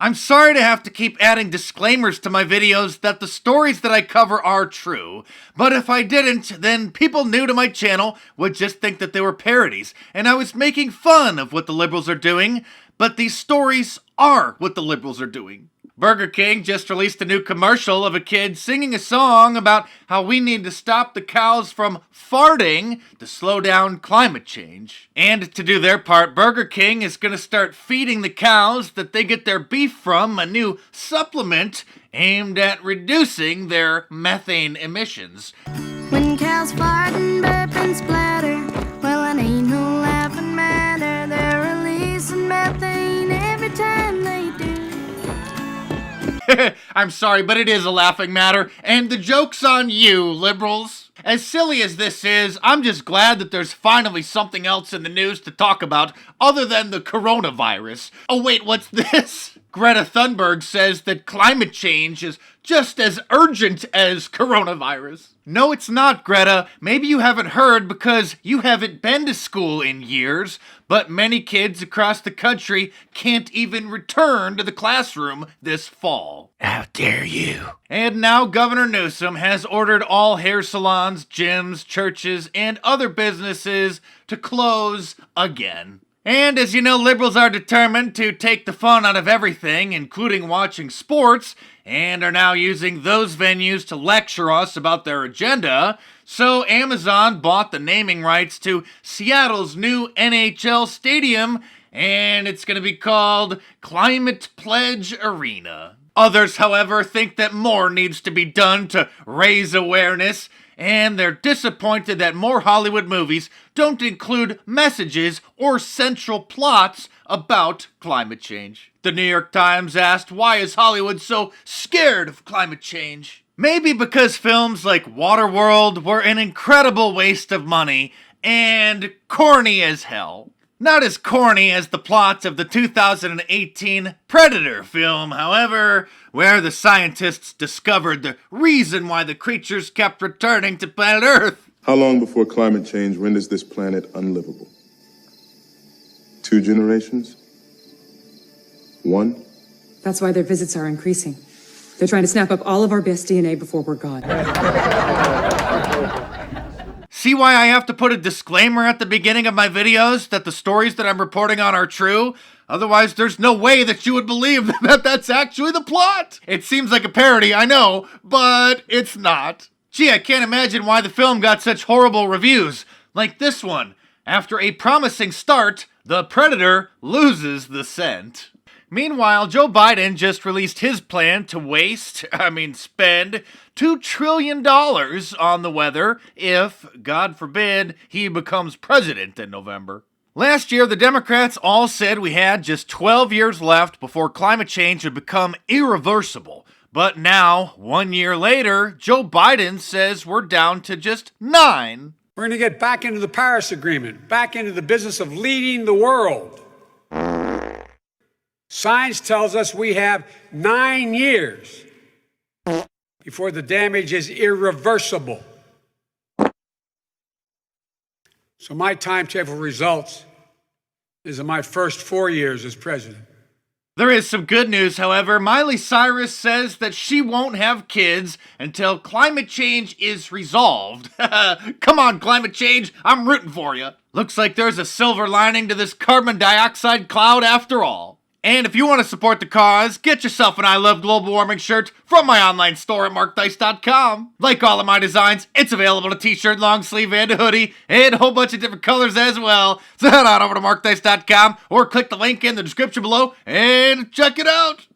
I'm sorry to have to keep adding disclaimers to my videos that the stories that I cover are true, but if I didn't, then people new to my channel would just think that they were parodies, and I was making fun of what the liberals are doing, but these stories are what the liberals are doing. Burger King just released a new commercial of a kid singing a song about how we need to stop the cows from farting to slow down climate change. And to do their part, Burger King is going to start feeding the cows that they get their beef from a new supplement aimed at reducing their methane emissions. When cows fart and burp and splatter, well, it ain't no laughing matter. They're releasing methane every time they do. I'm sorry, but it is a laughing matter, and the joke's on you, liberals. As silly as this is, I'm just glad that there's finally something else in the news to talk about other than the coronavirus. Oh wait, what's this? Greta Thunberg says that climate change is just as urgent as coronavirus. No, it's not, Greta. Maybe you haven't heard because you haven't been to school in years, but many kids across the country can't even return to the classroom this fall. How dare you? And now Governor Newsom has ordered all hair salons, gyms, churches, and other businesses to close again. And as you know, liberals are determined to take the fun out of everything, including watching sports, and are now using those venues to lecture us about their agenda. So Amazon bought the naming rights to Seattle's new NHL stadium, and it's going to be called Climate Pledge Arena. Others, however, think that more needs to be done to raise awareness, and they're disappointed that more Hollywood movies don't include messages or central plots about climate change. The New York Times asked, why is Hollywood so scared of climate change? Maybe because films like Waterworld were an incredible waste of money and corny as hell. Not as corny as the plots of the 2018 Predator film, however, where the scientists discovered the reason why the creatures kept returning to planet Earth. How long before climate change renders this planet unlivable? 2 generations? 1? That's why their visits are increasing. They're trying to snap up all of our best DNA before we're gone. See why I have to put a disclaimer at the beginning of my videos that the stories that I'm reporting on are true? Otherwise, there's no way that you would believe that that's actually the plot. It seems like a parody, I know, but it's not. Gee, I can't imagine why the film got such horrible reviews. Like this one. After a promising start, the Predator loses the scent. Meanwhile, Joe Biden just released his plan to spend $2 trillion on the weather if, God forbid, he becomes president in November. Last year, the Democrats all said we had just 12 years left before climate change would become irreversible. But now, 1 year later, Joe Biden says we're down to just 9. We're going to get back into the Paris Agreement, back into the business of leading the world. Science tells us we have 9 years before the damage is irreversible. So my timetable results is in my first 4 years as president. There is some good news, however. Miley Cyrus says that she won't have kids until climate change is resolved. Come on, climate change, I'm rooting for you. Looks like there's a silver lining to this carbon dioxide cloud after all. And if you want to support the cause, get yourself an I Love Global Warming shirt from my online store at markdice.com. Like all of my designs, it's available in a t-shirt, long sleeve, and a hoodie, and a whole bunch of different colors as well. So head on over to markdice.com or click the link in the description below and check it out.